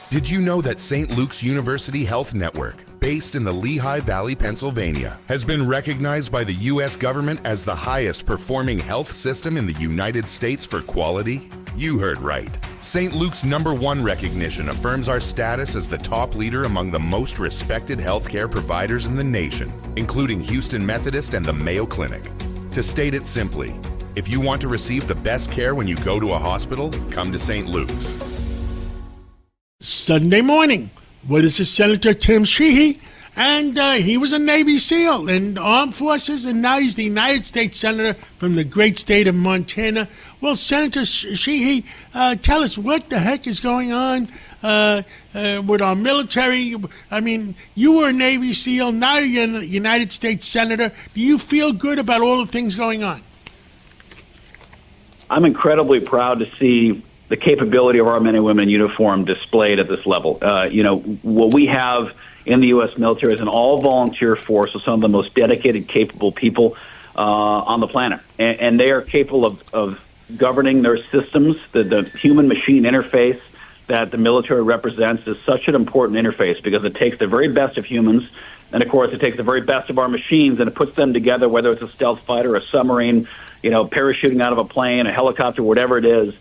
Did you know that St. Luke's University Health Network, based in the Lehigh Valley, Pennsylvania, has been recognized by the U.S. government as the highest performing health system in the United States for quality? You heard right. St. Luke's #1 recognition affirms our status as the top leader among the most respected healthcare providers in the nation, including Houston Methodist and the Mayo Clinic. To state it simply, if you want to receive the best care when you go to a hospital, come to St. Luke's. Sunday morning, with us is Senator Tim Sheehy, and he was a Navy SEAL in the Armed Forces, and now he's the United States Senator from the great state of Montana. Well, Senator Sheehy, tell us what the heck is going on with our military. I mean, you were a Navy SEAL, now you're a United States Senator. Do you feel good about all the things going on? I'm incredibly proud to see the capability of our men and women in uniform displayed at this level. What we have in the U.S. military is an all-volunteer force of some of the most dedicated, capable people on the planet. And they are capable of governing their systems. The human-machine interface that the military represents is such an important interface because it takes the very best of humans, and, of course, it takes the very best of our machines, and it puts them together, whether it's a stealth fighter, a submarine, parachuting out of a plane, a helicopter, whatever it is.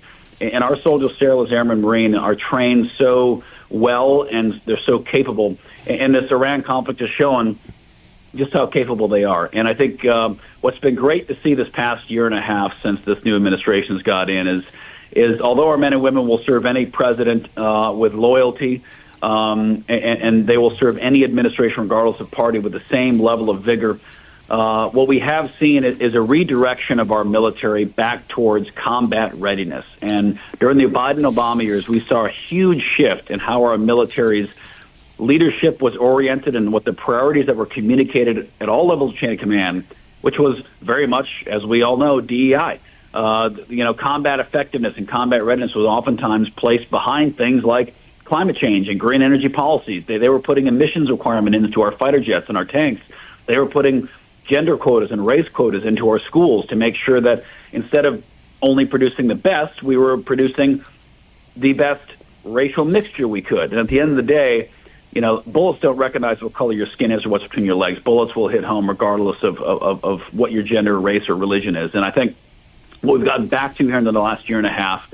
And our soldiers, sailors, airmen, marine, are trained so well, and they're so capable. And this Iran conflict is showing just how capable they are. And I think what's been great to see this past year and a half since this new administration's got in is although our men and women will serve any president with loyalty, and they will serve any administration regardless of party with the same level of vigor, what we have seen is a redirection of our military back towards combat readiness. And during the Biden-Obama years, we saw a huge shift in how our military's leadership was oriented and what the priorities that were communicated at all levels of chain of command, which was very much, as we all know, DEI. Combat effectiveness and combat readiness was oftentimes placed behind things like climate change and green energy policies. They were putting emissions requirement into our fighter jets and our tanks. They were putting gender quotas and race quotas into our schools to make sure that instead of only producing the best, we were producing the best racial mixture we could. And at the end of the day, bullets don't recognize what color your skin is or what's between your legs. Bullets will hit home regardless of what your gender, race, or religion is. And I think what we've gotten back to here in the last year and a half,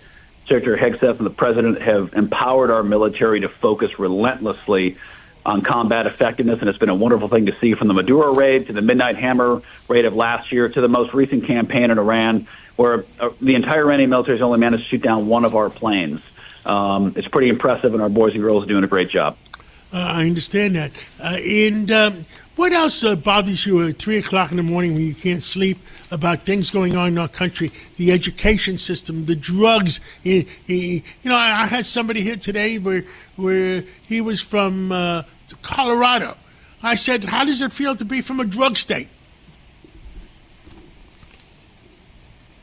Secretary Hegseth and the President have empowered our military to focus relentlessly on combat effectiveness, and it's been a wonderful thing to see, from the Maduro raid to the Midnight Hammer raid of last year to the most recent campaign in Iran, where the entire Iranian military has only managed to shoot down one of our planes. It's pretty impressive, and our boys and girls are doing a great job. I understand that. And what else bothers you at 3 o'clock in the morning when you can't sleep about things going on in our country, the education system, the drugs? I had somebody here today where he was from Colorado. I said, how does it feel to be from a drug state?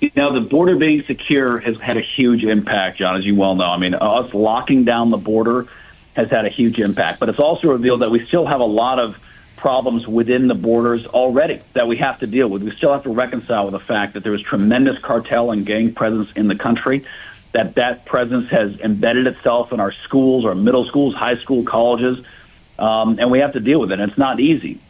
The border being secure has had a huge impact, John, as you well know. I mean, us locking down the border has had a huge impact. But it's also revealed that we still have a lot of problems within the borders already that we have to deal with. We still have to reconcile with the fact that there is tremendous cartel and gang presence in the country, that presence has embedded itself in our schools, our middle schools, high school, colleges, and we have to deal with it. And it's not easy.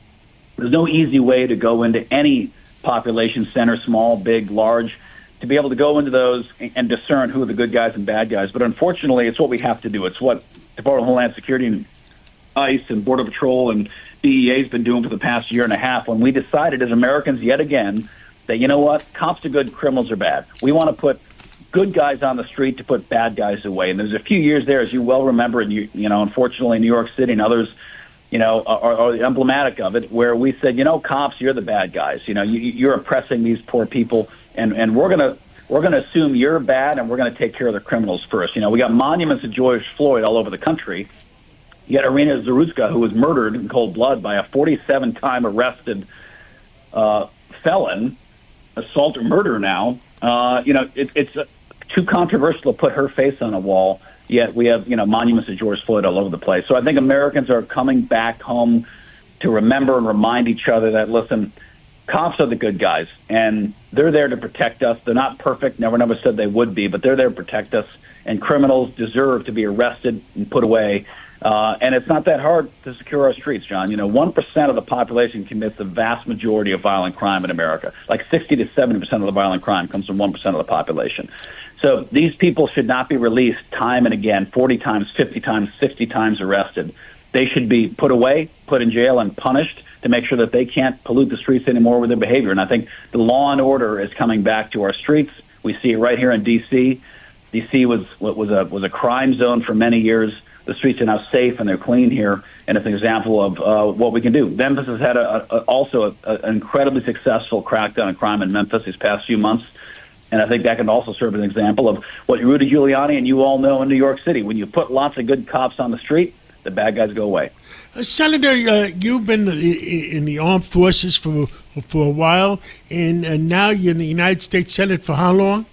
There's no easy way to go into any population center, small, big, large, to be able to go into those and discern who are the good guys and bad guys. But unfortunately, it's what we have to do. It's what Department of Homeland Security and ICE and Border Patrol and DEA has been doing for the past year and a half, when we decided as Americans yet again that, cops are good, criminals are bad. We want to put good guys on the street to put bad guys away. And there's a few years there, as you well remember, and unfortunately New York City and others, are emblematic of it, where we said, cops, you're the bad guys. You're oppressing these poor people, and we're gonna assume you're bad, and we're gonna take care of the criminals first. We got monuments of George Floyd all over the country. You had Irina Zarutska, who was murdered in cold blood by a 47-time arrested felon, assault or murder now. It's too controversial to put her face on a wall, yet we have, monuments of George Floyd all over the place. So I think Americans are coming back home to remember and remind each other that, listen, cops are the good guys, and they're there to protect us. They're not perfect. Never said they would be, but they're there to protect us. And criminals deserve to be arrested and put away. And it's not that hard to secure our streets, John. 1% of the population commits the vast majority of violent crime in America. Like 60 to 70% of the violent crime comes from 1% of the population. So these people should not be released time and again, 40 times, 50 times, 60 times arrested. They should be put away, put in jail, and punished to make sure that they can't pollute the streets anymore with their behavior. And I think the law and order is coming back to our streets. We see it right here in D.C. D.C. was a crime zone for many years. The streets are now safe and they're clean here, and it's an example of what we can do. Memphis has had also an incredibly successful crackdown on crime in Memphis these past few months, and I think that can also serve as an example of what Rudy Giuliani and you all know in New York City. When you put lots of good cops on the street, the bad guys go away. Senator, you've been in the armed forces for a while, and now you're in the United States Senate for how long?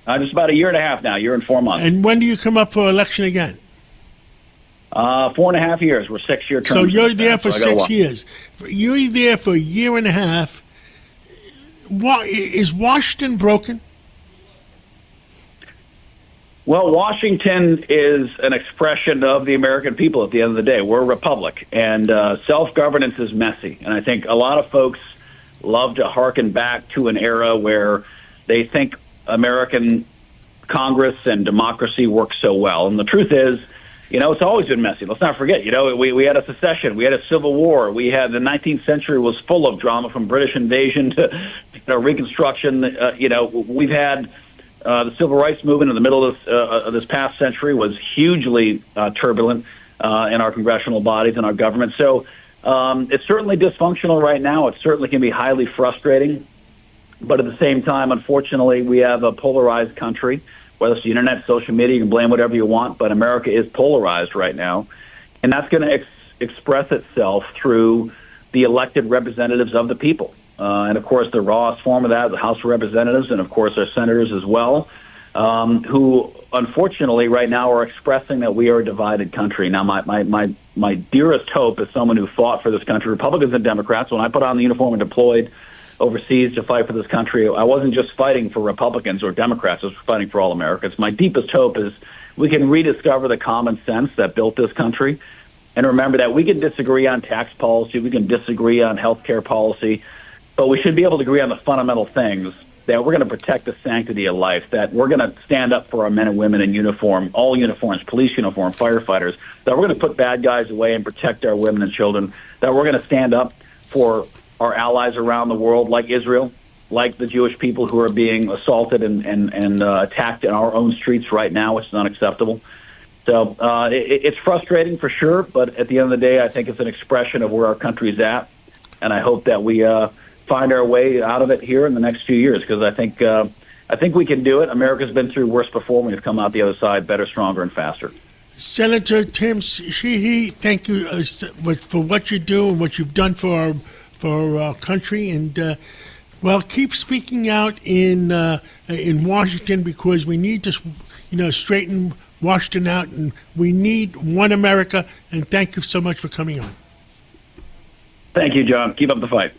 Just about a year and a half now, year and 4 months. And when do you come up for election again? 4.5 years. We're 6-year terms. So you're there for 6 years. You're there for a year and a half. Is Washington broken? Well, Washington is an expression of the American people at the end of the day. We're a republic, and self-governance is messy. And I think a lot of folks love to hearken back to an era where they think American Congress and democracy work so well. And the truth is, it's always been messy. Let's not forget, we had a secession, we had a civil war, we had the 19th century was full of drama, from British invasion to Reconstruction. We've had the civil rights movement in the middle of this past century was hugely turbulent in our congressional bodies and our government. So it's certainly dysfunctional right now. It certainly can be highly frustrating. But at the same time, unfortunately, we have a polarized country. Whether it's the internet, social media, you can blame whatever you want, but America is polarized right now. And that's going to express itself through the elected representatives of the people. And, of course, the rawest form of that is the House of Representatives and, of course, our senators as well, who, unfortunately, right now are expressing that we are a divided country. Now, my dearest hope as someone who fought for this country, Republicans and Democrats, when I put on the uniform and deployed overseas to fight for this country, I wasn't just fighting for Republicans or Democrats. I was fighting for all Americans. My deepest hope is we can rediscover the common sense that built this country, and remember that we can disagree on tax policy, we can disagree on health care policy, but we should be able to agree on the fundamental things, that we're going to protect the sanctity of life, that we're going to stand up for our men and women in uniform, all uniforms, police uniform, firefighters, that we're going to put bad guys away and protect our women and children, that we're going to stand up for our allies around the world, like Israel, like the Jewish people who are being assaulted and attacked in our own streets right now, which is unacceptable. So it's frustrating for sure, but at the end of the day, I think it's an expression of where our country's at, and I hope that we find our way out of it here in the next few years, because I think we can do it. America's been through worse before, and we've come out the other side better, stronger, and faster. Senator Tim Sheehy, thank you for what you do and what you've done for our country, and keep speaking out in Washington, because we need to straighten Washington out, and we need one America. And thank you so much for coming on. Thank you, John. Keep up the fight.